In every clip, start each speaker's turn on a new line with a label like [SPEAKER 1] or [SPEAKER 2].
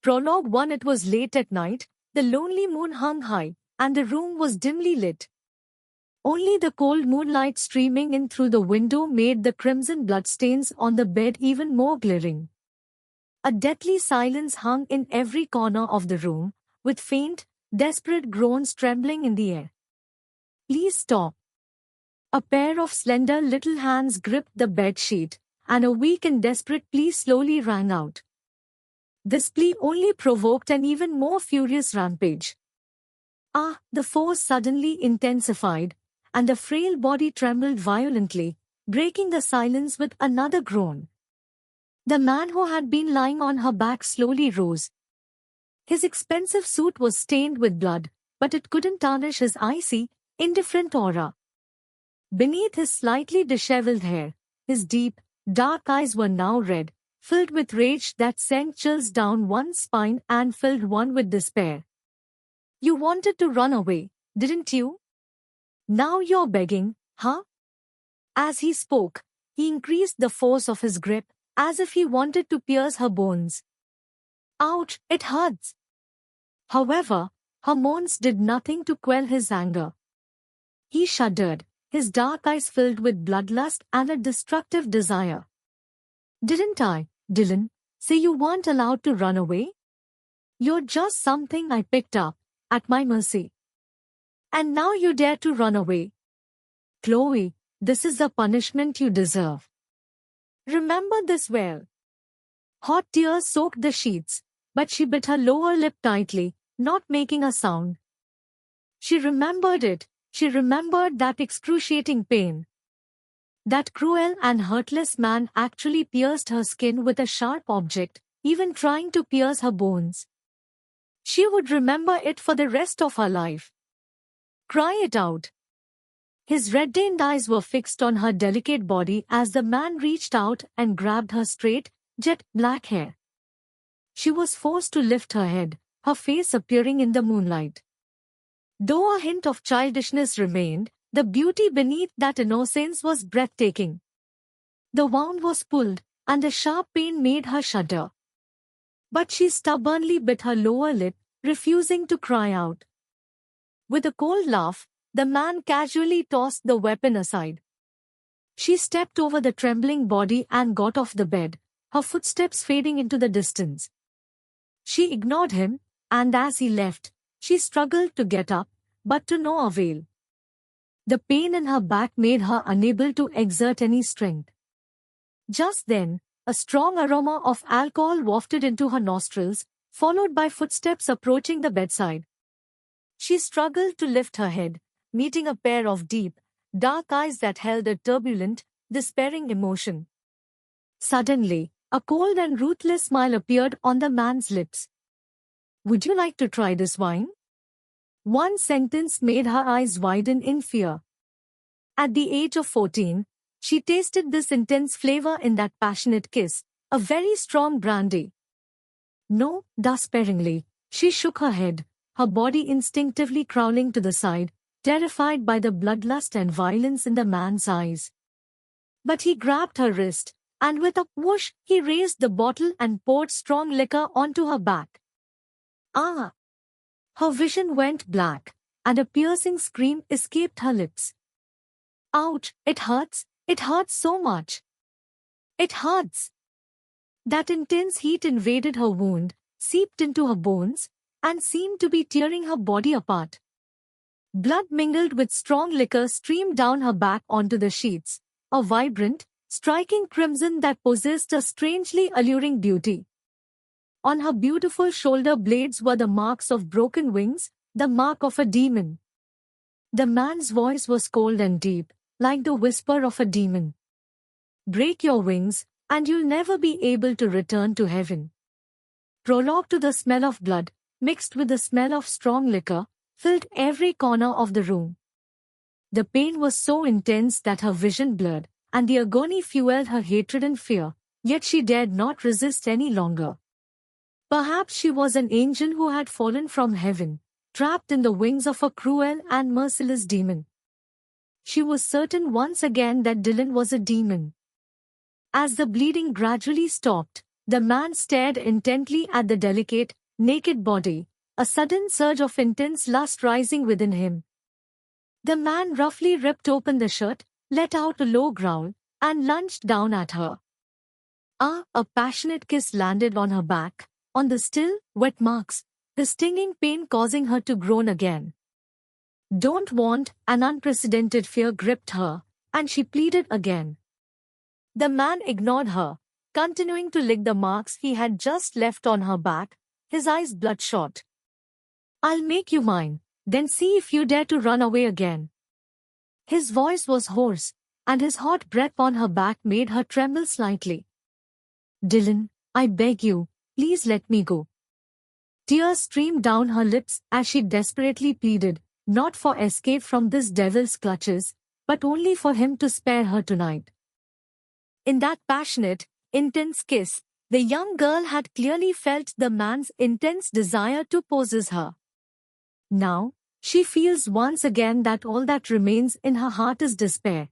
[SPEAKER 1] Prologue 1. It was late at night, the lonely moon hung high, and the room was dimly lit. Only the cold moonlight streaming in through the window made the crimson bloodstains on the bed even more glaring. A deathly silence hung in every corner of the room, with faint, desperate groans trembling in the air. "Please stop." A pair of slender little hands gripped the bed sheet, and a weak and desperate plea slowly rang out. This plea only provoked an even more furious rampage. The force suddenly intensified, and the frail body trembled violently, breaking the silence with another groan. The man who had been lying on her back slowly rose. His expensive suit was stained with blood, but it couldn't tarnish his icy, indifferent aura. Beneath his slightly disheveled hair, his deep, dark eyes were now red, filled with rage that sent chills down one's spine and filled one with despair. "You wanted to run away, didn't you? Now you're begging, huh?" As he spoke, he increased the force of his grip, as if he wanted to pierce her bones. "Ouch, it hurts." However, her moans did nothing to quell his anger. He shuddered, his dark eyes filled with bloodlust and a destructive desire. "Didn't I, Dylan, say you weren't allowed to run away? You're just something I picked up, at my mercy. And now you dare to run away. Chloe, this is the punishment you deserve. Remember this well." Hot tears soaked the sheets, but she bit her lower lip tightly, not making a sound. She remembered it. She remembered that excruciating pain. That cruel and hurtless man actually pierced her skin with a sharp object, even trying to pierce her bones. She would remember it for the rest of her life. "Cry it out." His red-stained eyes were fixed on her delicate body as the man reached out and grabbed her straight, jet-black hair. She was forced to lift her head, her face appearing in the moonlight. Though a hint of childishness remained, the beauty beneath that innocence was breathtaking. The wound was pulled, and the sharp pain made her shudder. But she stubbornly bit her lower lip, refusing to cry out. With a cold laugh, the man casually tossed the weapon aside. She stepped over the trembling body and got off the bed, her footsteps fading into the distance. She ignored him, and as he left, she struggled to get up, but to no avail. The pain in her back made her unable to exert any strength. Just then, a strong aroma of alcohol wafted into her nostrils, followed by footsteps approaching the bedside. She struggled to lift her head, meeting a pair of deep, dark eyes that held a turbulent, despairing emotion. Suddenly, a cold and ruthless smile appeared on the man's lips. "Would you like to try this wine?" One sentence made her eyes widen in fear. At the age of 14, she tasted this intense flavor in that passionate kiss, a very strong brandy. "No," despairingly, she shook her head, her body instinctively crawling to the side, terrified by the bloodlust and violence in the man's eyes. But he grabbed her wrist, and with a whoosh, he raised the bottle and poured strong liquor onto her back. Her vision went black, and a piercing scream escaped her lips. "Ouch, it hurts so much. It hurts." That intense heat invaded her wound, seeped into her bones, and seemed to be tearing her body apart. Blood mingled with strong liquor streamed down her back onto the sheets, a vibrant, striking crimson that possessed a strangely alluring beauty. On her beautiful shoulder blades were the marks of broken wings, the mark of a demon. The man's voice was cold and deep, like the whisper of a demon. "Break your wings, and you'll never be able to return to heaven." Prologue to the smell of blood, mixed with the smell of strong liquor, filled every corner of the room. The pain was so intense that her vision blurred, and the agony fueled her hatred and fear, yet she dared not resist any longer. Perhaps she was an angel who had fallen from heaven, trapped in the wings of a cruel and merciless demon. She was certain once again that Dylan was a demon. As the bleeding gradually stopped, The man stared intently at the delicate, naked body, a sudden surge of intense lust rising within him. The man roughly ripped open the shirt, let out a low growl, and lunged down at her. A passionate kiss landed on her back, on the still, wet marks, the stinging pain causing her to groan again. Don't want, an unprecedented fear gripped her, and she pleaded again. The man ignored her, continuing to lick the marks he had just left on her back, his eyes bloodshot. I'll make you mine, then see if you dare to run away again. His voice was hoarse, and his hot breath on her back made her tremble slightly. Dylan, I beg you, please let me go. Tears streamed down her lips as she desperately pleaded, not for escape from this devil's clutches, but only for him to spare her tonight. In that passionate, intense kiss, the young girl had clearly felt the man's intense desire to possess her. Now, she feels once again that all that remains in her heart is despair.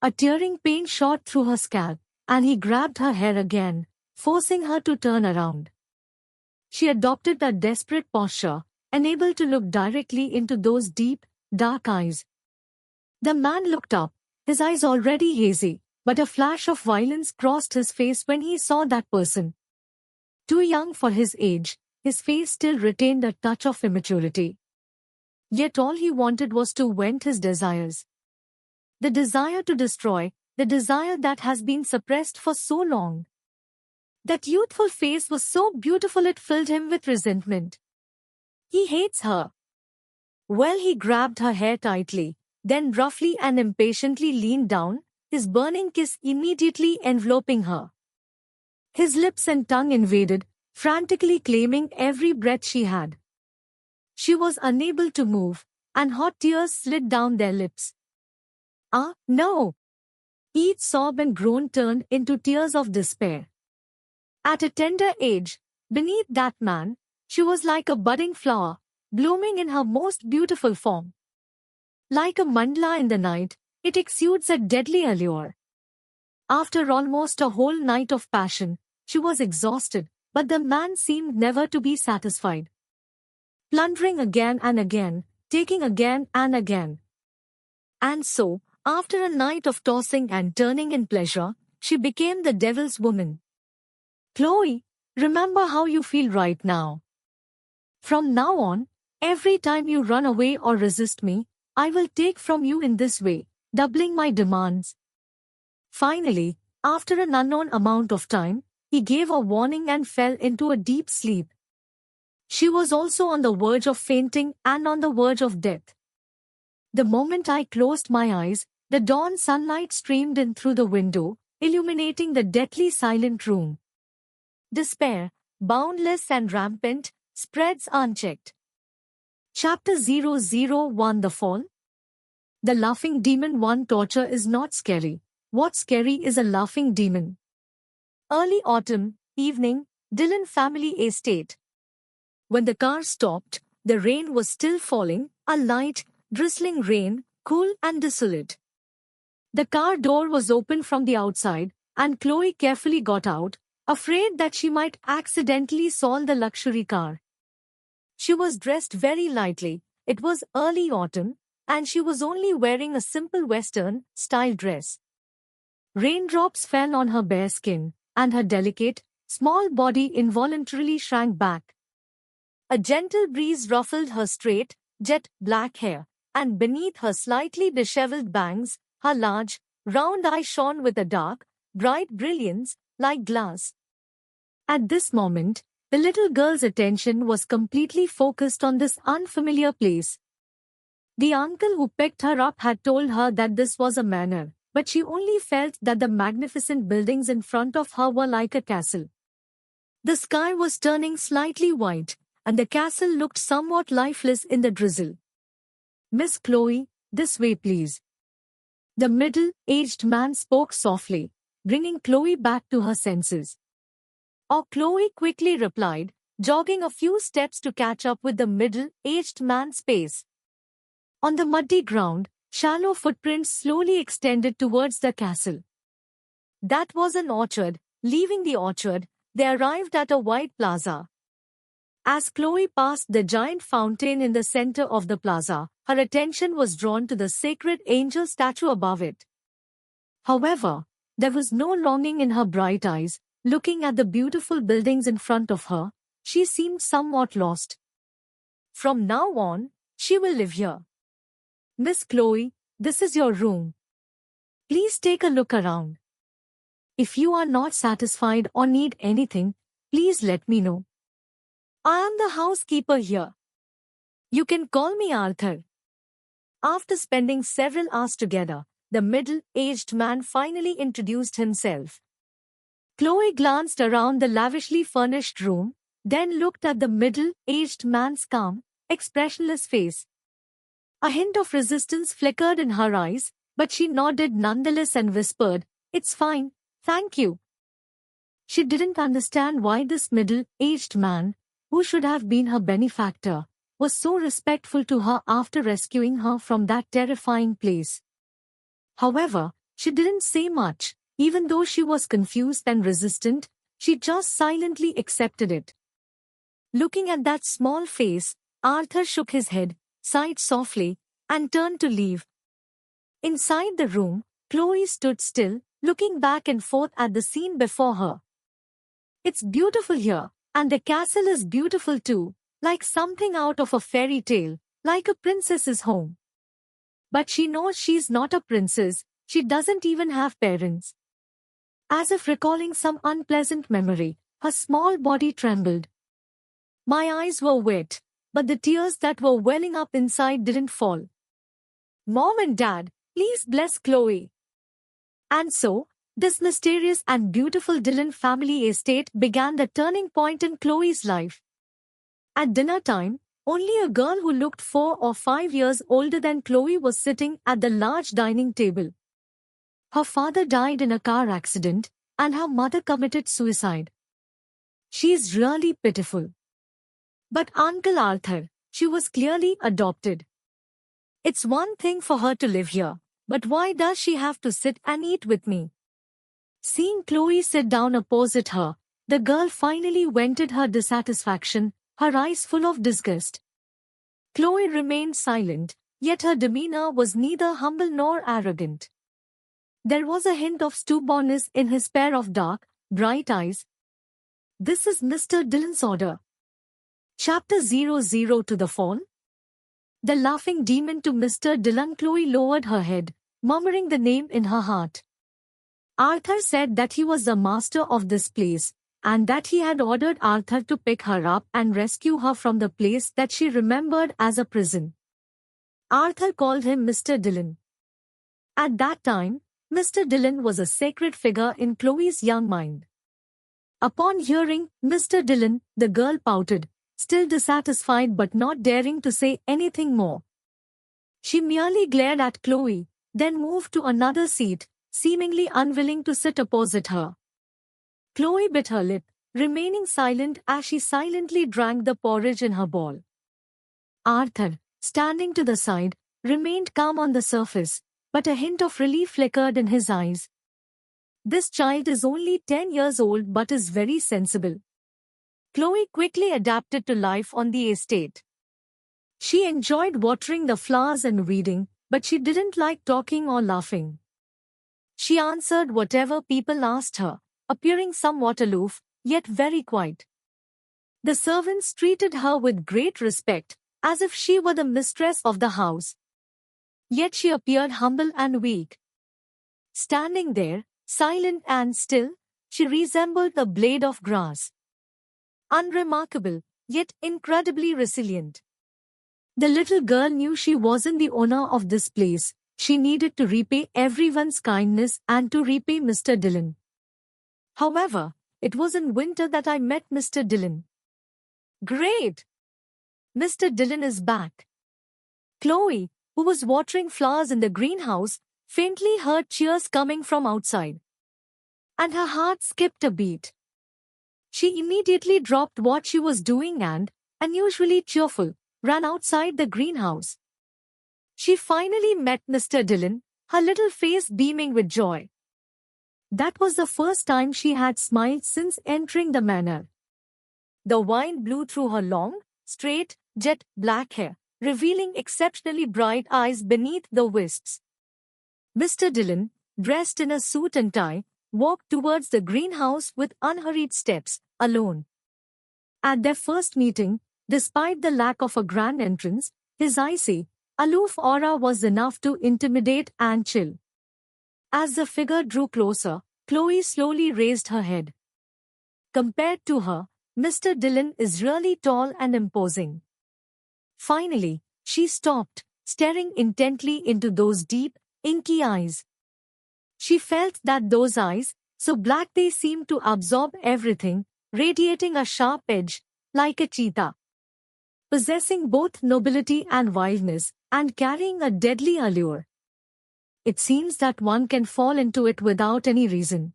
[SPEAKER 1] A tearing pain shot through her scalp, and he grabbed her hair again, forcing her to turn around. She adopted a desperate posture, unable to look directly into those deep, dark eyes. The man looked up, his eyes already hazy, but a flash of violence crossed his face when he saw that person. Too young for his age, his face still retained a touch of immaturity. Yet all he wanted was to vent his desires. The desire to destroy, the desire that has been suppressed for so long. That youthful face was so beautiful it filled him with resentment. He hates her. Well, he grabbed her hair tightly, then roughly and impatiently leaned down, his burning kiss immediately enveloping her. His lips and tongue invaded, frantically claiming every breath she had. She was unable to move, and hot tears slid down their lips. No! Each sob and groan turned into tears of despair. At a tender age, beneath that man, she was like a budding flower, blooming in her most beautiful form. Like a mandala in the night, it exudes a deadly allure. After almost a whole night of passion, she was exhausted, but the man seemed never to be satisfied. Plundering again and again, taking again and again. And so, after a night of tossing and turning in pleasure, she became the devil's woman. Chloe, remember how you feel right now. From now on, every time you run away or resist me, I will take from you in this way, doubling my demands. Finally, after an unknown amount of time, he gave a warning and fell into a deep sleep. She was also on the verge of fainting and on the verge of death. The moment I closed my eyes, the dawn sunlight streamed in through the window, illuminating the deathly silent room. Despair, boundless and rampant, spreads unchecked. Chapter 001 The Fall. The Laughing Demon. One torture is not scary. What's scary is a laughing demon. Early autumn, evening, Dylan family estate. When the car stopped, the rain was still falling, a light, drizzling rain, cool and desolate. The car door was open from the outside, and Chloe carefully got out, afraid that she might accidentally soil the luxury car. She was dressed very lightly, it was early autumn, and she was only wearing a simple Western-style dress. Raindrops fell on her bare skin, and her delicate, small body involuntarily shrank back. A gentle breeze ruffled her straight, jet-black hair, and beneath her slightly disheveled bangs, her large, round eyes shone with a dark, bright brilliance, like glass. At this moment, the little girl's attention was completely focused on this unfamiliar place. The uncle who picked her up had told her that this was a manor, but she only felt that the magnificent buildings in front of her were like a castle. The sky was turning slightly white, and the castle looked somewhat lifeless in the drizzle. Miss Chloe, this way please. The middle-aged man spoke softly, bringing Chloe back to her senses. Chloe quickly replied, jogging a few steps to catch up with the middle-aged man's pace. On the muddy ground, shallow footprints slowly extended towards the castle. That was an orchard. Leaving the orchard, They arrived at a wide plaza. As Chloe passed the giant fountain in the center of the plaza, her attention was drawn to the sacred angel statue above it. However, there was no longing in her bright eyes. Looking at the beautiful buildings in front of her, she seemed somewhat lost. From now on, she will live here. Miss Chloe, this is your room. Please take a look around. If you are not satisfied or need anything, please let me know. I am the housekeeper here. You can call me Arthur. After spending several hours together, the middle-aged man finally introduced himself. Chloe glanced around the lavishly furnished room, then looked at the middle-aged man's calm, expressionless face. A hint of resistance flickered in her eyes, but she nodded nonetheless and whispered, "It's fine, thank you." She didn't understand why this middle-aged man, who should have been her benefactor, was so respectful to her after rescuing her from that terrifying place. However, she didn't say much. Even though she was confused and resistant, she just silently accepted it. Looking at that small face, Arthur shook his head, sighed softly, and turned to leave. Inside the room, Chloe stood still, looking back and forth at the scene before her. It's beautiful here, and the castle is beautiful too, like something out of a fairy tale, like a princess's home. But she knows she's not a princess, she doesn't even have parents. As if recalling some unpleasant memory, her small body trembled. My eyes were wet, but the tears that were welling up inside didn't fall. Mom and Dad, please bless Chloe. And so, this mysterious and beautiful Dillon family estate began the turning point in Chloe's life. At dinner time, only a girl who looked 4 or 5 years older than Chloe was sitting at the large dining table. Her father died in a car accident, and her mother committed suicide. She's really pitiful. But Uncle Arthur, she was clearly adopted. It's one thing for her to live here, but why does she have to sit and eat with me? Seeing Chloe sit down opposite her, the girl finally vented her dissatisfaction, her eyes full of disgust. Chloe remained silent, yet her demeanor was neither humble nor arrogant. There was a hint of stubbornness in his pair of dark, bright eyes. This is Mr. Dillon's order. Chapter 00 To the Fall. The laughing demon to Mr. Dillon. Chloe lowered her head, murmuring the name in her heart. Arthur said that he was the master of this place, and that he had ordered Arthur to pick her up and rescue her from the place that she remembered as a prison. Arthur called him Mr. Dillon. At that time, Mr. Dillon was a sacred figure in Chloe's young mind. Upon hearing Mr. Dillon, the girl pouted, still dissatisfied but not daring to say anything more. She merely glared at Chloe, then moved to another seat, seemingly unwilling to sit opposite her. Chloe bit her lip, remaining silent as she silently drank the porridge in her bowl. Arthur, standing to the side, remained calm on the surface, but a hint of relief flickered in his eyes. This child is only 10 years old but is very sensible. Chloe quickly adapted to life on the estate. She enjoyed watering the flowers and reading, but she didn't like talking or laughing. She answered whatever people asked her, appearing somewhat aloof, yet very quiet. The servants treated her with great respect, as if she were the mistress of the house. Yet she appeared humble and weak. Standing there, silent and still, she resembled a blade of grass. Unremarkable, yet incredibly resilient. The little girl knew she wasn't the owner of this place. She needed to repay everyone's kindness and to repay Mr. Dillon. However, it was in winter that I met Mr. Dillon. Great! Mr. Dillon is back. Chloe, who was watering flowers in the greenhouse, faintly heard cheers coming from outside. And her heart skipped a beat. She immediately dropped what she was doing and, unusually cheerful, ran outside the greenhouse. She finally met Mr. Dillon, her little face beaming with joy. That was the first time she had smiled since entering the manor. The wind blew through her long, straight, jet black hair, revealing exceptionally bright eyes beneath the wisps. Mr. Dillon, dressed in a suit and tie, walked towards the greenhouse with unhurried steps, alone. At their first meeting, despite the lack of a grand entrance, his icy, aloof aura was enough to intimidate and chill. As the figure drew closer, Chloe slowly raised her head. Compared to her, Mr. Dillon is really tall and imposing. Finally, she stopped, staring intently into those deep, inky eyes. She felt that those eyes, so black they seemed to absorb everything, radiating a sharp edge, like a cheetah. Possessing both nobility and wildness, and carrying a deadly allure. It seems that one can fall into it without any reason.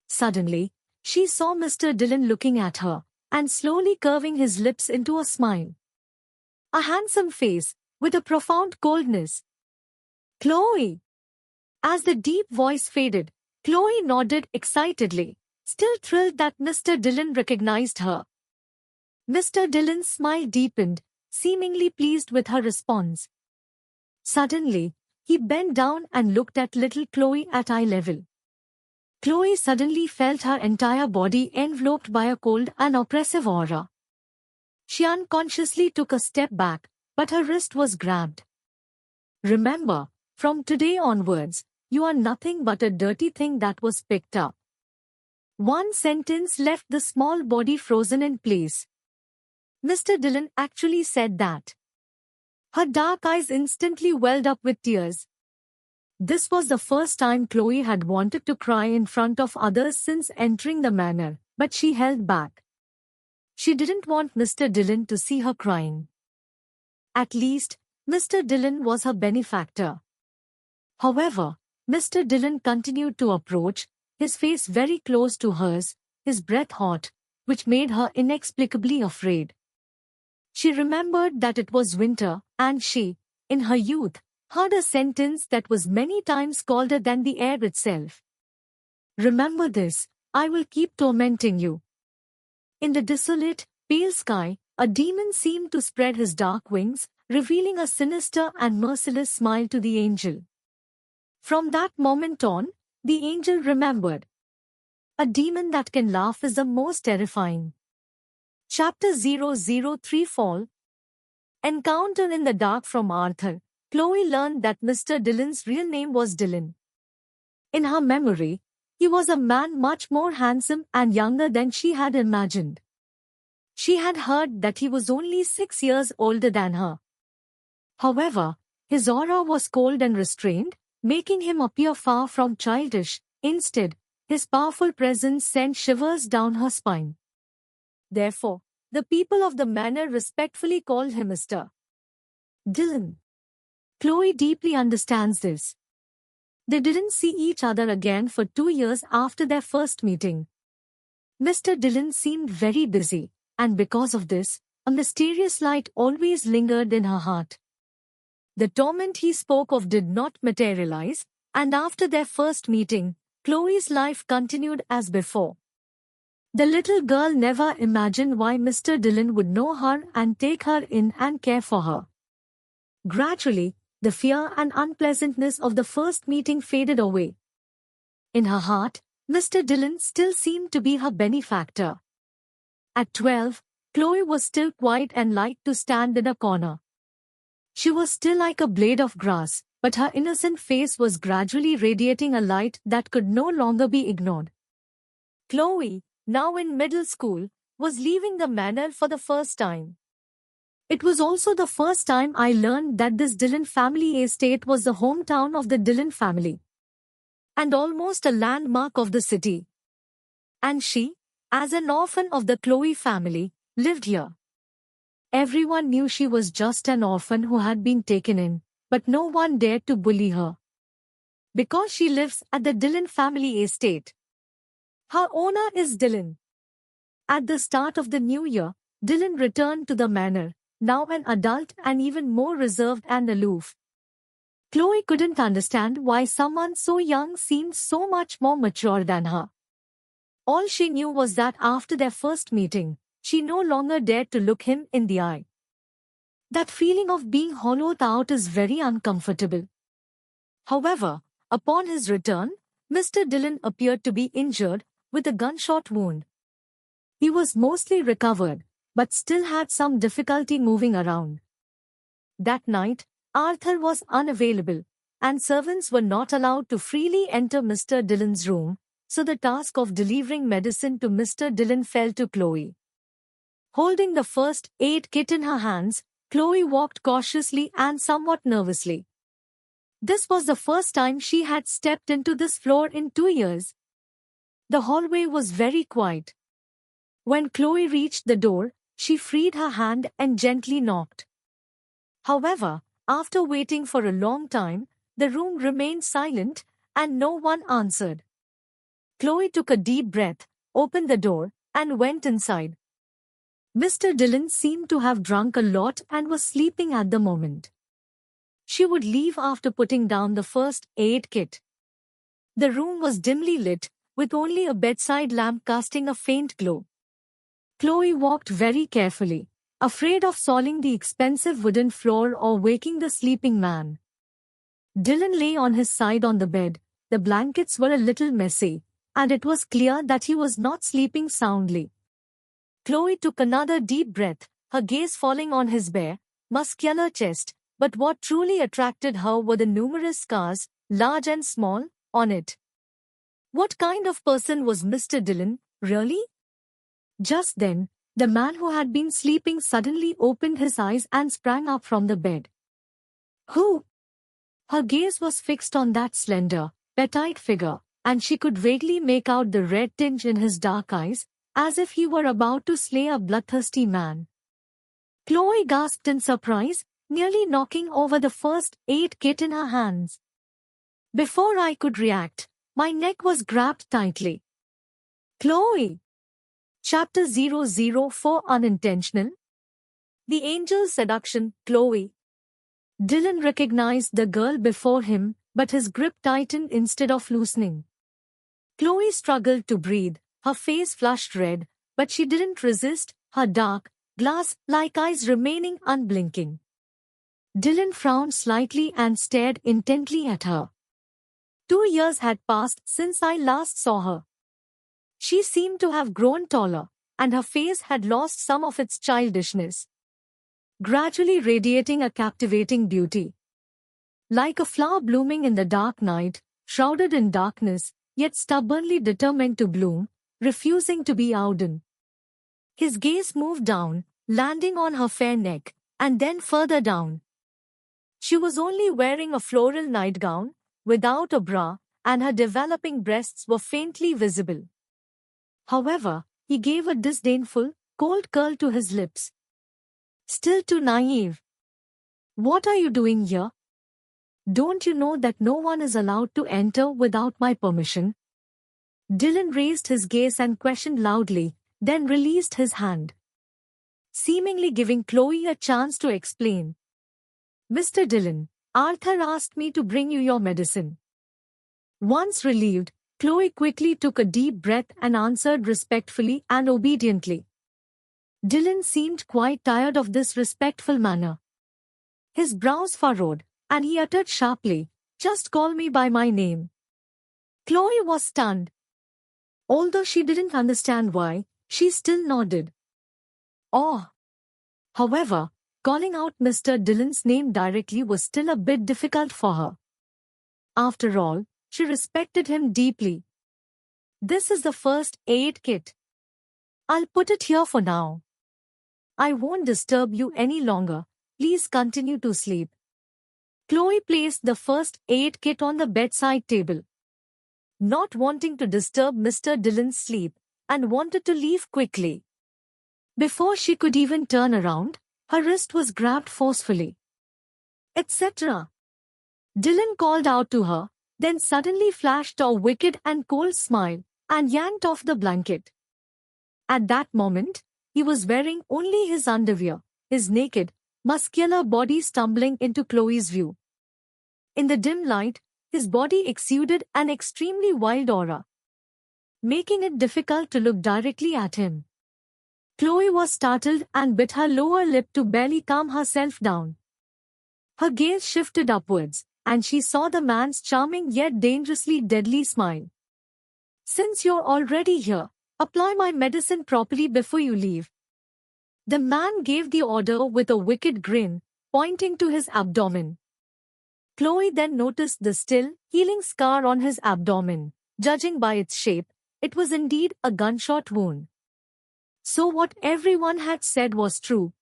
[SPEAKER 1] Suddenly, she saw Mr. Dillon looking at her, and slowly curving his lips into a smile. A handsome face, with a profound coldness. Chloe! As the deep voice faded, Chloe nodded excitedly, still thrilled that Mr. Dillon recognized her. Mr. Dillon's smile deepened, seemingly pleased with her response. Suddenly, he bent down and looked at little Chloe at eye level. Chloe suddenly felt her entire body enveloped by a cold and oppressive aura. She unconsciously took a step back, but her wrist was grabbed. Remember, from today onwards, you are nothing but a dirty thing that was picked up. One sentence left the small body frozen in place. Mr. Dillon actually said that. Her dark eyes instantly welled up with tears. This was the first time Chloe had wanted to cry in front of others since entering the manor, but she held back. She didn't want Mr. Dillon to see her crying. At least, Mr. Dillon was her benefactor. However, Mr. Dillon continued to approach, his face very close to hers, his breath hot, which made her inexplicably afraid. She remembered that it was winter, and she, in her youth, heard a sentence that was many times colder than the air itself. Remember this, I will keep tormenting you. In the desolate, pale sky, a demon seemed to spread his dark wings, revealing a sinister and merciless smile to the angel. From that moment on, the angel remembered. A demon that can laugh is the most terrifying. Chapter 003 Fall. Encounter in the Dark from Arthur. Chloe learned that Mr. Dillon's real name was Dillon. In her memory, he was a man much more handsome and younger than she had imagined. She had heard that he was only 6 years older than her. However, his aura was cold and restrained, making him appear far from childish. Instead, his powerful presence sent shivers down her spine. Therefore, the people of the manor respectfully called him Mr. Dillon. Chloe deeply understands this. They didn't see each other again for 2 years after their first meeting. Mr. Dillon seemed very busy, and because of this, a mysterious light always lingered in her heart. The torment he spoke of did not materialize, and after their first meeting, Chloe's life continued as before. The little girl never imagined why Mr. Dillon would know her and take her in and care for her. Gradually, the fear and unpleasantness of the first meeting faded away. In her heart, Mr. Dillon still seemed to be her benefactor. At 12, Chloe was still quiet and liked to stand in a corner. She was still like a blade of grass, but her innocent face was gradually radiating a light that could no longer be ignored. Chloe, now in middle school, was leaving the manor for the first time. It was also the first time I learned that this Dillon family estate was the hometown of the Dillon family, and almost a landmark of the city. And she, as an orphan of the Chloe family, lived here. Everyone knew she was just an orphan who had been taken in, but no one dared to bully her. Because she lives at the Dillon family estate. Her owner is Dillon. At the start of the new year, Dillon returned to the manor, now an adult and even more reserved and aloof. Chloe couldn't understand why someone so young seemed so much more mature than her. All she knew was that after their first meeting, she no longer dared to look him in the eye. That feeling of being hollowed out is very uncomfortable. However, upon his return, Mr. Dillon appeared to be injured with a gunshot wound. He was mostly recovered, but still had some difficulty moving around. That night, Arthur was unavailable, and servants were not allowed to freely enter Mr. Dillon's room, so the task of delivering medicine to Mr. Dillon fell to Chloe. Holding the first aid kit in her hands, Chloe walked cautiously and somewhat nervously. This was the first time she had stepped into this floor in 2 years. The hallway was very quiet. When Chloe reached the door, she freed her hand and gently knocked. However, after waiting for a long time, the room remained silent and no one answered. Chloe took a deep breath, opened the door, and went inside. Mr. Dillon seemed to have drunk a lot and was sleeping at the moment. She would leave after putting down the first aid kit. The room was dimly lit, with only a bedside lamp casting a faint glow. Chloe walked very carefully, afraid of soiling the expensive wooden floor or waking the sleeping man. Dillon lay on his side on the bed. The blankets were a little messy, and it was clear that he was not sleeping soundly. Chloe took another deep breath, her gaze falling on his bare, muscular chest, but what truly attracted her were the numerous scars, large and small, on it. What kind of person was Mr. Dillon, really? Just then, the man who had been sleeping suddenly opened his eyes and sprang up from the bed. Who? Her gaze was fixed on that slender, petite figure, and she could vaguely make out the red tinge in his dark eyes, as if he were about to slay a bloodthirsty man. Chloe gasped in surprise, nearly knocking over the first aid kit in her hands. Before I could react, my neck was grabbed tightly. Chloe! Chapter 004 Unintentional. The Angel's Seduction, Chloe. Dillon recognized the girl before him, but his grip tightened instead of loosening. Chloe struggled to breathe, her face flushed red, but she didn't resist, her dark, glass-like eyes remaining unblinking. Dillon frowned slightly and stared intently at her. 2 years had passed since I last saw her. She seemed to have grown taller, and her face had lost some of its childishness, gradually radiating a captivating beauty. Like a flower blooming in the dark night, shrouded in darkness, yet stubbornly determined to bloom, refusing to be outdone. His gaze moved down, landing on her fair neck, and then further down. She was only wearing a floral nightgown, without a bra, and her developing breasts were faintly visible. However, he gave a disdainful, cold curl to his lips. Still too naive. What are you doing here? Don't you know that no one is allowed to enter without my permission? Dillon raised his gaze and questioned loudly, then released his hand, seemingly giving Chloe a chance to explain. Mr. Dillon, Arthur asked me to bring you your medicine. Once relieved, Chloe quickly took a deep breath and answered respectfully and obediently. Dillon seemed quite tired of this respectful manner. His brows furrowed, and he uttered sharply, "Just call me by my name." Chloe was stunned. Although she didn't understand why, she still nodded. Oh! However, calling out Mr. Dillon's name directly was still a bit difficult for her. After all, she respected him deeply. This is the first aid kit. I'll put it here for now. I won't disturb you any longer. Please continue to sleep. Chloe placed the first aid kit on the bedside table, not wanting to disturb Mr. Dillon's sleep, and wanted to leave quickly. Before she could even turn around, her wrist was grabbed forcefully. Etc. Dillon called out to her, then suddenly flashed a wicked and cold smile, and yanked off the blanket. At that moment, he was wearing only his underwear, his naked, muscular body stumbling into Chloe's view. In the dim light, his body exuded an extremely wild aura, making it difficult to look directly at him. Chloe was startled and bit her lower lip to barely calm herself down. Her gaze shifted upwards, and she saw the man's charming yet dangerously deadly smile. "Since you're already here, apply my medicine properly before you leave." The man gave the order with a wicked grin, pointing to his abdomen. Chloe then noticed the still, healing scar on his abdomen. Judging by its shape, it was indeed a gunshot wound. So what everyone had said was true.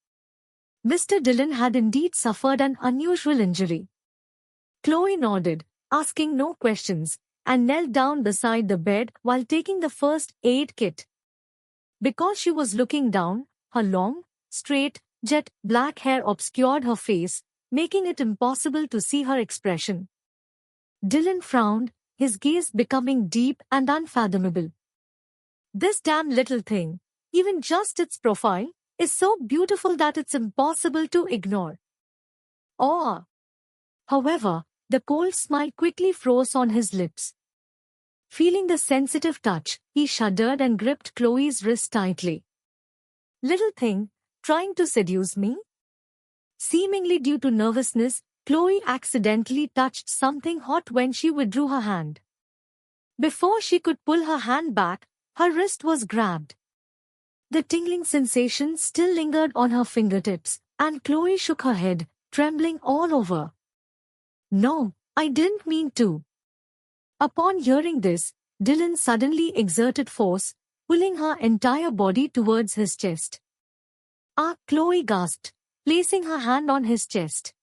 [SPEAKER 1] Mr. Dillon had indeed suffered an unusual injury. Chloe nodded, asking no questions, and knelt down beside the bed while taking the first aid kit. Because she was looking down, her long, straight, jet black hair obscured her face, making it impossible to see her expression. Dillon frowned, his gaze becoming deep and unfathomable. "This damn little thing, even just its profile, is so beautiful that it's impossible to ignore." Or, however, the cold smile quickly froze on his lips. Feeling the sensitive touch, he shuddered and gripped Chloe's wrist tightly. "Little thing, trying to seduce me?" Seemingly due to nervousness, Chloe accidentally touched something hot when she withdrew her hand. Before she could pull her hand back, her wrist was grabbed. The tingling sensation still lingered on her fingertips, and Chloe shook her head, trembling all over. "No, I didn't mean to." Upon hearing this, Dillon suddenly exerted force, pulling her entire body towards his chest. "Ah!" Chloe gasped, placing her hand on his chest.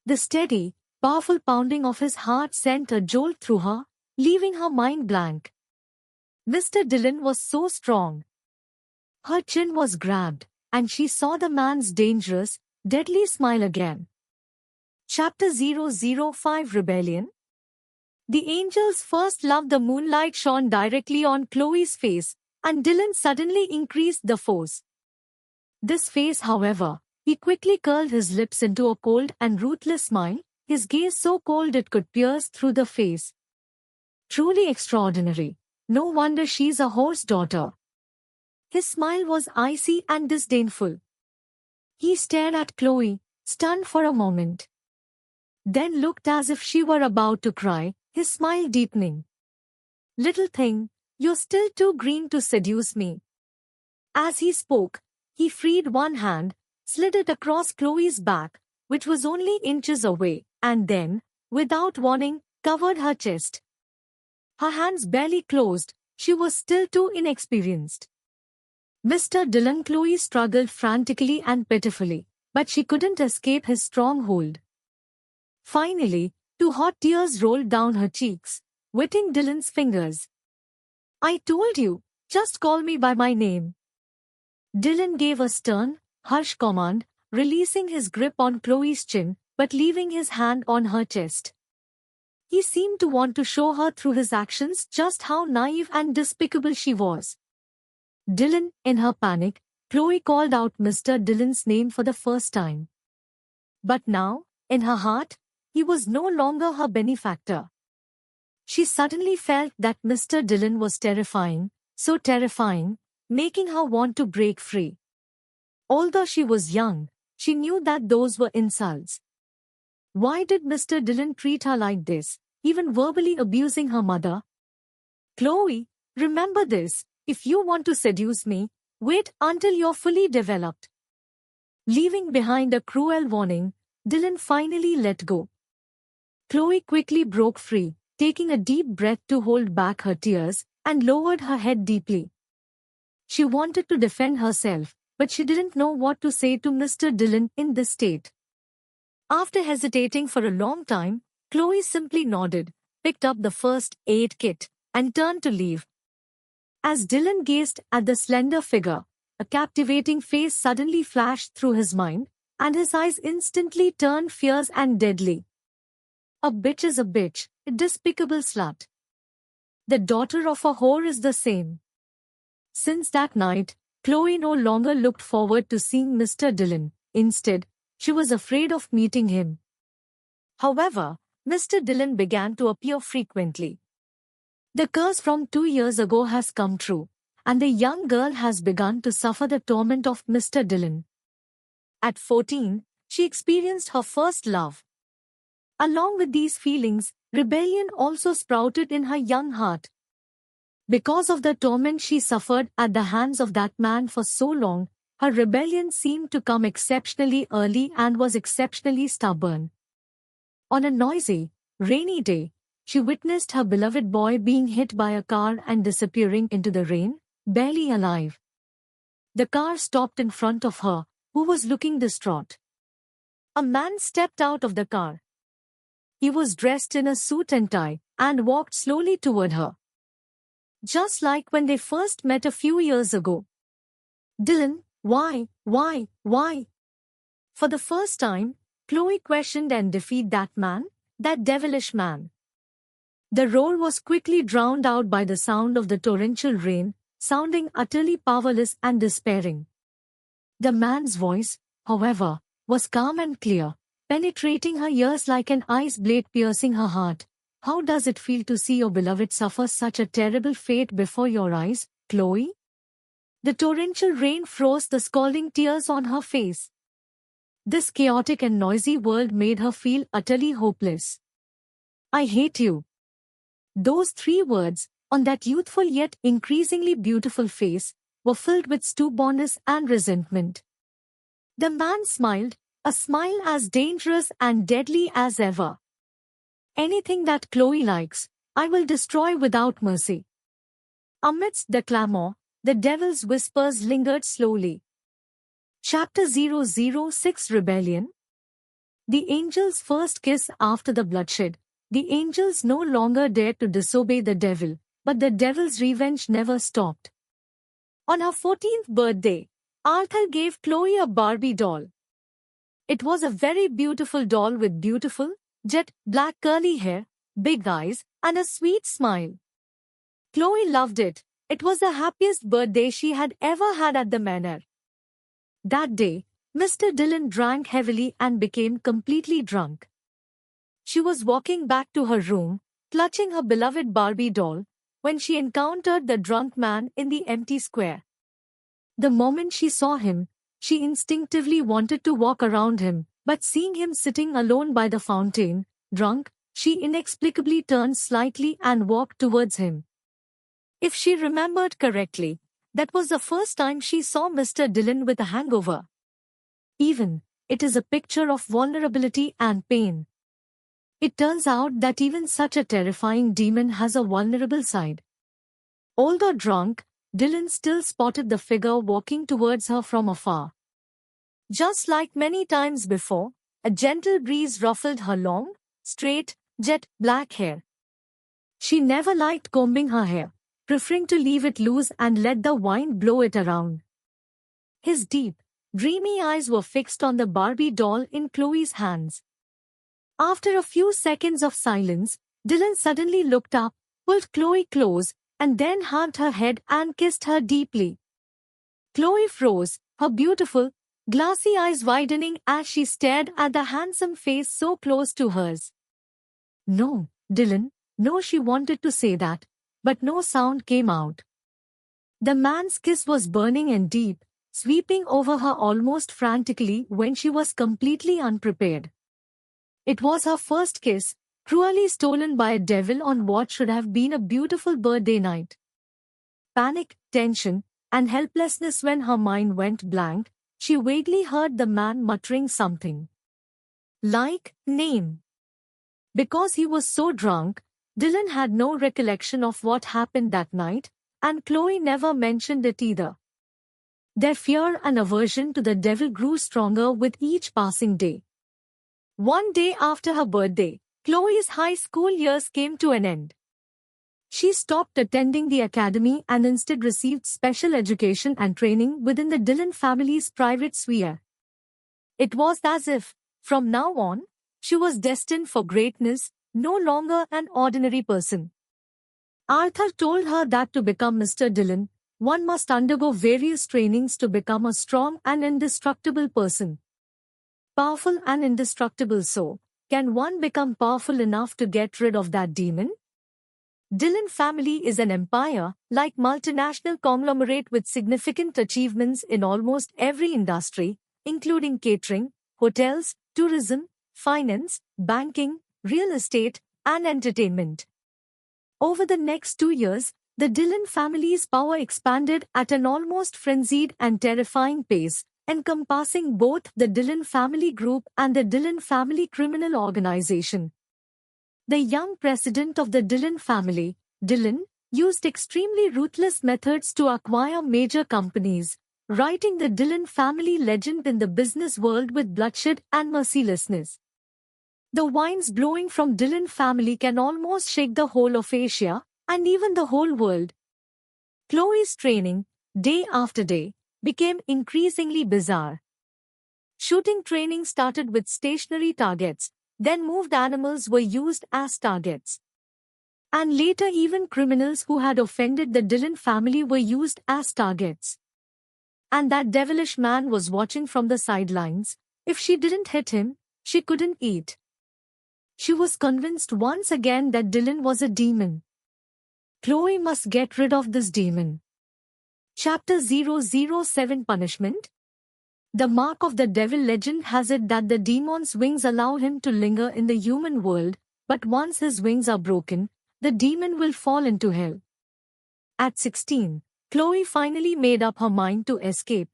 [SPEAKER 1] The steady, powerful pounding of his heart sent a jolt through her, leaving her mind blank. Mr. Dillon was so strong. Her chin was grabbed, and she saw the man's dangerous, deadly smile again. Chapter 005 Rebellion. The angel's first love. The moonlight shone directly on Chloe's face, and Dillon suddenly increased the force. This face, however, he quickly curled his lips into a cold and ruthless smile, his gaze so cold it could pierce through the face. "Truly extraordinary. No wonder she's a horse daughter." His smile was icy and disdainful. He stared at Chloe, stunned for a moment. Then looked as if she were about to cry, his smile deepening. "Little thing, you're still too green to seduce me." As he spoke, he freed one hand, slid it across Chloe's back, which was only inches away, and then, without warning, covered her chest. Her hands barely closed, she was still too inexperienced. Mr. Dillon. Chloe struggled frantically and pitifully, but she couldn't escape his strong hold. Finally, 2 hot tears rolled down her cheeks, wetting Dillon's fingers. "I told you, just call me by my name." Dillon gave a stern, harsh command, releasing his grip on Chloe's chin, but leaving his hand on her chest. He seemed to want to show her through his actions just how naive and despicable she was. "Dillon." In her panic, Chloe called out Mr. Dillon's name for the first time. But now, in her heart, he was no longer her benefactor. She suddenly felt that Mr. Dillon was terrifying, so terrifying, making her want to break free. Although she was young, she knew that those were insults. Why did Mr. Dillon treat her like this, even verbally abusing her mother? "Chloe, remember this, if you want to seduce me, wait until you're fully developed." Leaving behind a cruel warning, Dillon finally let go. Chloe quickly broke free, taking a deep breath to hold back her tears, and lowered her head deeply. She wanted to defend herself, but she didn't know what to say to Mr. Dillon in this state. After hesitating for a long time, Chloe simply nodded, picked up the first aid kit, and turned to leave. As Dillon gazed at the slender figure, a captivating face suddenly flashed through his mind, and his eyes instantly turned fierce and deadly. "A bitch is a bitch, a despicable slut. The daughter of a whore is the same." Since that night, Chloe no longer looked forward to seeing Mr. Dillon. Instead, she was afraid of meeting him. However, Mr. Dillon began to appear frequently. The curse from 2 years ago has come true, and the young girl has begun to suffer the torment of Mr. Dillon. At 14, she experienced her first love. Along with these feelings, rebellion also sprouted in her young heart. Because of the torment she suffered at the hands of that man for so long, her rebellion seemed to come exceptionally early and was exceptionally stubborn. On a noisy, rainy day, she witnessed her beloved boy being hit by a car and disappearing into the rain, barely alive. The car stopped in front of her, who was looking distraught. A man stepped out of the car. He was dressed in a suit and tie, and walked slowly toward her. Just like when they first met a few years ago. Dillon, why? For the first time, Chloe questioned and defied that man, that devilish man. The roar was quickly drowned out by the sound of the torrential rain, sounding utterly powerless and despairing. The man's voice, however, was calm and clear, penetrating her ears like an ice blade piercing her heart. How does it feel to see your beloved suffer such a terrible fate before your eyes, Chloe? The torrential rain froze the scalding tears on her face. This chaotic and noisy world made her feel utterly hopeless. I hate you. Those 3 words, on that youthful yet increasingly beautiful face, were filled with stubbornness and resentment. The man smiled, a smile as dangerous and deadly as ever. Anything that Chloe likes, I will destroy without mercy. Amidst the clamor, the devil's whispers lingered slowly. Chapter 006 Rebellion. The angel's first kiss after the bloodshed. The angels no longer dared to disobey the devil, but the devil's revenge never stopped. On her 14th birthday, Arthur gave Chloe a Barbie doll. It was a very beautiful doll with beautiful, jet black curly hair, big eyes, and a sweet smile. Chloe loved it. It was the happiest birthday she had ever had at the manor. That day, Mr. Dillon drank heavily and became completely drunk. She was walking back to her room, clutching her beloved Barbie doll, when she encountered the drunk man in the empty square. The moment she saw him, she instinctively wanted to walk around him, but seeing him sitting alone by the fountain, drunk, she inexplicably turned slightly and walked towards him. If she remembered correctly, that was the first time she saw Mr. Dillon with a hangover. It is a picture of vulnerability and pain. It turns out that even such a terrifying demon has a vulnerable side. Although drunk, Dillon still spotted the figure walking towards her from afar. Just like many times before, a gentle breeze ruffled her long, straight, jet black hair. She never liked combing her hair, preferring to leave it loose and let the wind blow it around. His deep, dreamy eyes were fixed on the Barbie doll in Chloe's hands. After a few seconds of silence, Dillon suddenly looked up, pulled Chloe close, and then hugged her head and kissed her deeply. Chloe froze, her beautiful, glassy eyes widening as she stared at the handsome face so close to hers. No, Dillon, no, she wanted to say that, but no sound came out. The man's kiss was burning and deep, sweeping over her almost frantically when she was completely unprepared. It was her first kiss, cruelly stolen by a devil on what should have been a beautiful birthday night. Panic, tension, and helplessness when her mind went blank, she vaguely heard the man muttering something. Like, name. Because he was so drunk, Dillon had no recollection of what happened that night, and Chloe never mentioned it either. Their fear and aversion to the devil grew stronger with each passing day. One day after her birthday, Chloe's high school years came to an end. She stopped attending the academy and instead received special education and training within the Dillon family's private sphere. It was as if, from now on, she was destined for greatness, no longer an ordinary person. Arthur told her that to become Mr. Dillon, one must undergo various trainings to become a strong and indestructible person. Powerful and indestructible so, Can one become powerful enough to get rid of that demon? Dillon family is an empire, like multinational conglomerate with significant achievements in almost every industry, including catering, hotels, tourism, finance, banking, real estate, and entertainment. Over the next 2 years, the Dillon family's power expanded at an almost frenzied and terrifying pace, encompassing both the Dillon family group and the Dillon family criminal organization. The young president of the Dillon family, Dillon, used extremely ruthless methods to acquire major companies, writing the Dillon family legend in the business world with bloodshed and mercilessness. The winds blowing from Dillon family can almost shake the whole of Asia, and even the whole world. Chloe's training, day after day, became increasingly bizarre. Shooting training started with stationary targets, then moved animals were used as targets. And later even criminals who had offended the Dillon family were used as targets. And that devilish man was watching from the sidelines. If she didn't hit him, she couldn't eat. She was convinced once again that Dillon was a demon. Chloe must get rid of this demon. Chapter 007 Punishment. The mark of the devil legend has it that the demon's wings allow him to linger in the human world, but once his wings are broken, the demon will fall into hell. At 16, Chloe finally made up her mind to escape.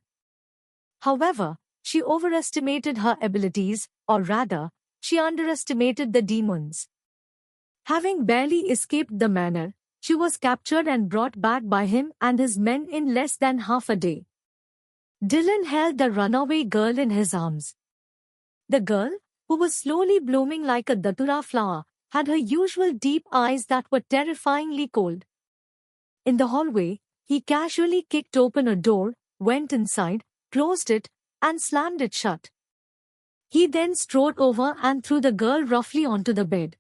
[SPEAKER 1] However, she overestimated her abilities, or rather, she underestimated the demons. Having barely escaped the manor, she was captured and brought back by him and his men in less than half a day. Dillon held the runaway girl in his arms. The girl, who was slowly blooming like a datura flower, had her usual deep eyes that were terrifyingly cold. In the hallway, he casually kicked open a door, went inside, closed it, and slammed it shut. He then strode over and threw the girl roughly onto the bed.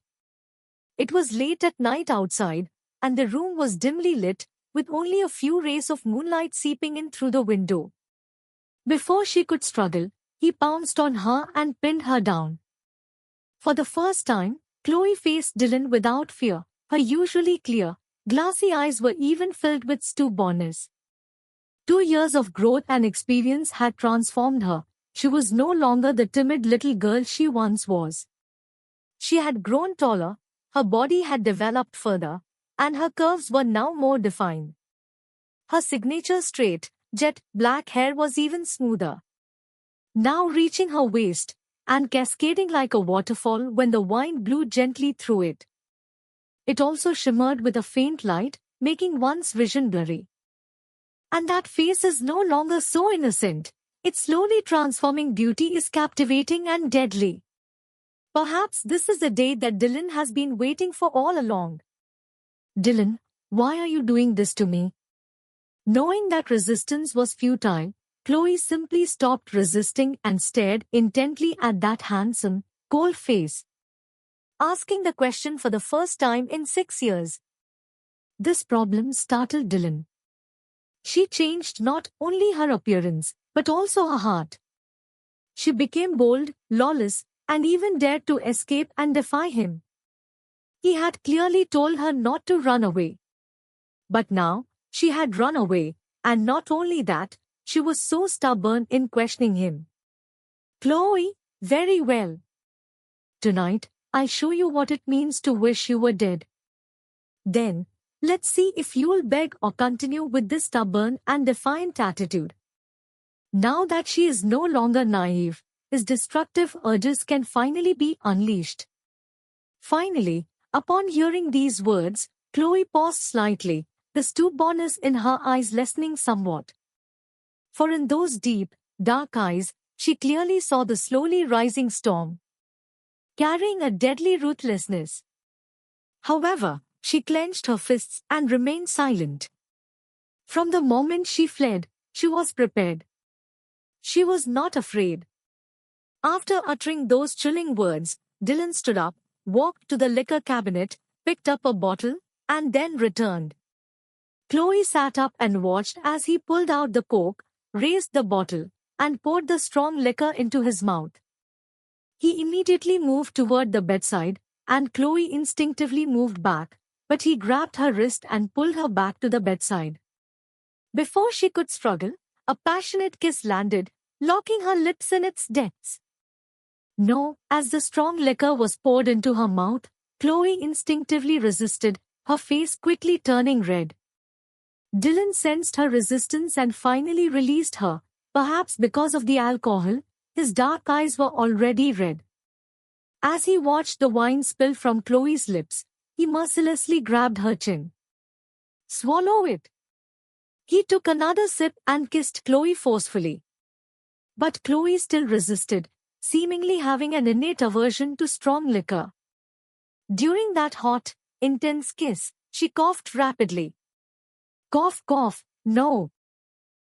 [SPEAKER 1] It was late at night outside, and the room was dimly lit, with only a few rays of moonlight seeping in through the window. Before she could struggle, he pounced on her and pinned her down. For the first time, Chloe faced Dillon without fear. Her usually clear, glassy eyes were even filled with stubbornness. 2 years of growth and experience had transformed her. She was no longer the timid little girl she once was. She had grown taller, her body had developed further, and her curves were now more defined. Her signature straight, jet black hair was even smoother, now reaching her waist, and cascading like a waterfall when the wind blew gently through it. It also shimmered with a faint light, making one's vision blurry. And that face is no longer so innocent. Its slowly transforming beauty is captivating and deadly. Perhaps this is the day that Dillon has been waiting for all along. Dillon, why are you doing this to me? Knowing that resistance was futile, Chloe simply stopped resisting and stared intently at that handsome, cold face, asking the question for the first time in 6 years. This problem startled Dillon. She changed not only her appearance, but also her heart. She became bold, lawless, and even dared to escape and defy him. He had clearly told her not to run away. But now, she had run away, and not only that, she was so stubborn in questioning him. Chloe, very well. Tonight, I'll show you what it means to wish you were dead. Then, let's see if you'll beg or continue with this stubborn and defiant attitude. Now that she is no longer naive, his destructive urges can finally be unleashed. Finally, upon hearing these words, Chloe paused slightly, the stubbornness in her eyes lessening somewhat. For in those deep, dark eyes, she clearly saw the slowly rising storm, carrying a deadly ruthlessness. However, she clenched her fists and remained silent. From the moment she fled, she was prepared. She was not afraid. After uttering those chilling words, Dillon stood up, walked to the liquor cabinet, picked up a bottle, and then returned. Chloe sat up and watched as he pulled out the cork, raised the bottle, and poured the strong liquor into his mouth. He immediately moved toward the bedside, and Chloe instinctively moved back, but he grabbed her wrist and pulled her back to the bedside. Before she could struggle, a passionate kiss landed, locking her lips in its depths. No, as the strong liquor was poured into her mouth, Chloe instinctively resisted, her face quickly turning red. Dylan sensed her resistance and finally released her, perhaps because of the alcohol. His dark eyes were already red. As he watched the wine spill from Chloe's lips, he mercilessly grabbed her chin. "Swallow it." He took another sip and kissed Chloe forcefully. But Chloe still resisted, seemingly having an innate aversion to strong liquor. During that hot, intense kiss, she coughed rapidly. Cough, cough, no.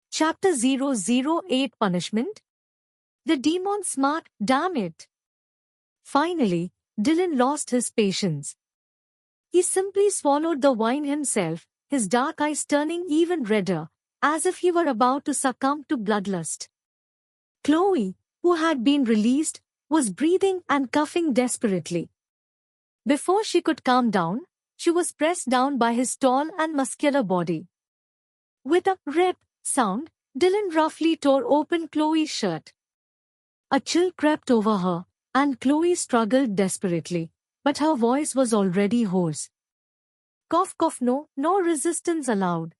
[SPEAKER 1] Chapter 008 Punishment? The demon smart, damn it. Finally, Dylan lost his patience. He simply swallowed the wine himself, his dark eyes turning even redder, as if he were about to succumb to bloodlust. Chloe, who had been released, was breathing and coughing desperately. Before she could calm down, she was pressed down by his tall and muscular body. With a rip sound, Dylan roughly tore open Chloe's shirt. A chill crept over her, and Chloe struggled desperately, but her voice was already hoarse. Cough, cough, no, no resistance allowed.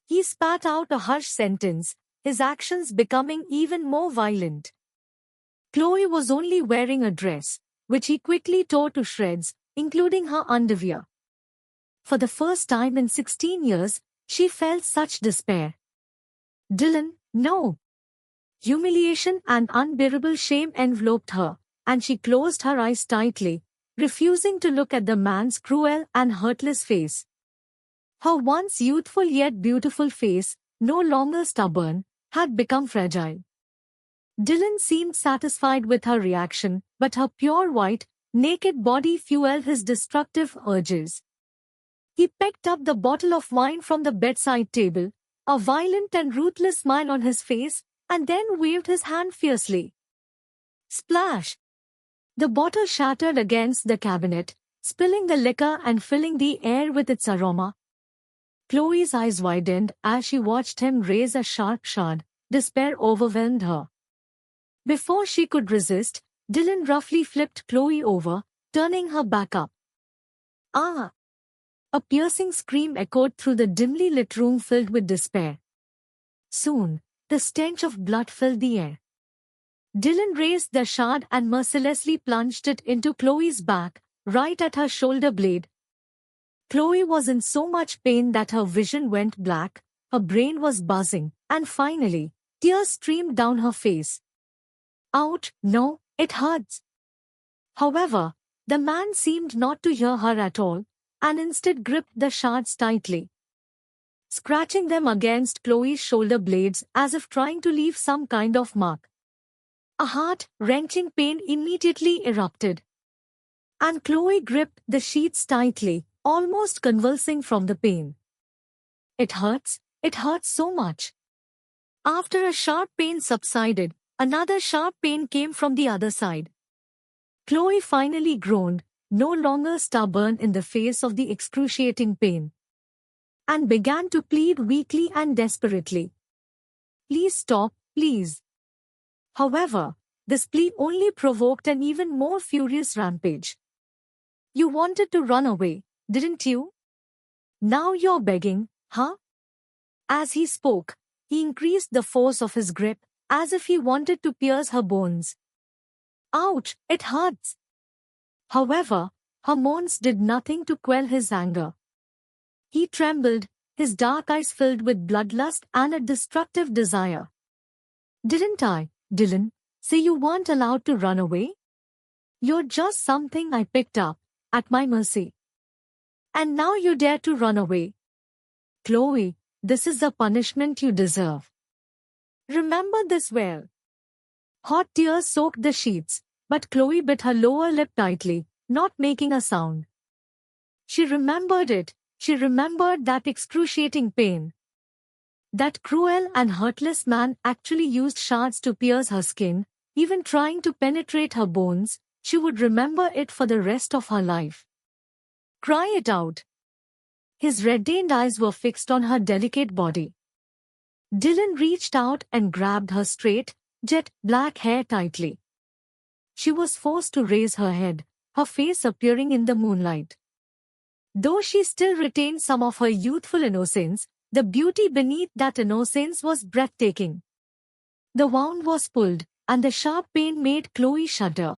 [SPEAKER 1] He spat out a harsh sentence, his actions becoming even more violent. Chloe was only wearing a dress, which he quickly tore to shreds, including her underwear. For the first time in 16 years, she felt such despair. Dylan, no. Humiliation and unbearable shame enveloped her, and she closed her eyes tightly, refusing to look at the man's cruel and hurtless face. Her once youthful yet beautiful face, no longer stubborn, had become fragile. Dylan seemed satisfied with her reaction, but her pure white, naked body fueled his destructive urges. He picked up the bottle of wine from the bedside table, a violent and ruthless smile on his face, and then waved his hand fiercely. Splash! The bottle shattered against the cabinet, spilling the liquor and filling the air with its aroma. Chloe's eyes widened as she watched him raise a sharp shard. Despair overwhelmed her. Before she could resist, Dylan roughly flipped Chloe over, turning her back up. Ah! A piercing scream echoed through the dimly lit room filled with despair. Soon, the stench of blood filled the air. Dylan raised the shard and mercilessly plunged it into Chloe's back, right at her shoulder blade. Chloe was in so much pain that her vision went black, her brain was buzzing, and finally, tears streamed down her face. Ouch, no, it hurts. However, the man seemed not to hear her at all, and instead gripped the shards tightly, scratching them against Chloe's shoulder blades as if trying to leave some kind of mark. A heart-wrenching pain immediately erupted, and Chloe gripped the sheets tightly, almost convulsing from the pain. It hurts so much. After a sharp pain subsided, another sharp pain came from the other side. Chloe finally groaned, no longer stubborn in the face of the excruciating pain, and began to plead weakly and desperately. Please stop, please. However, this plea only provoked an even more furious rampage. You wanted to run away, didn't you? Now you're begging, huh? As he spoke, he increased the force of his grip, as if he wanted to pierce her bones. Ouch, it hurts. However, her moans did nothing to quell his anger. He trembled, his dark eyes filled with bloodlust and a destructive desire. Didn't I, Dylan, say you weren't allowed to run away? You're just something I picked up, at my mercy. And now you dare to run away. Chloe, this is the punishment you deserve. Remember this well. Hot tears soaked the sheets, but Chloe bit her lower lip tightly, not making a sound. She remembered it. She remembered that excruciating pain. That cruel and heartless man actually used shards to pierce her skin, even trying to penetrate her bones, she would remember it for the rest of her life. Cry it out. His reddened eyes were fixed on her delicate body. Dylan reached out and grabbed her straight, jet black hair tightly. She was forced to raise her head, her face appearing in the moonlight. Though she still retained some of her youthful innocence, the beauty beneath that innocence was breathtaking. The wound was pulled, and the sharp pain made Chloe shudder.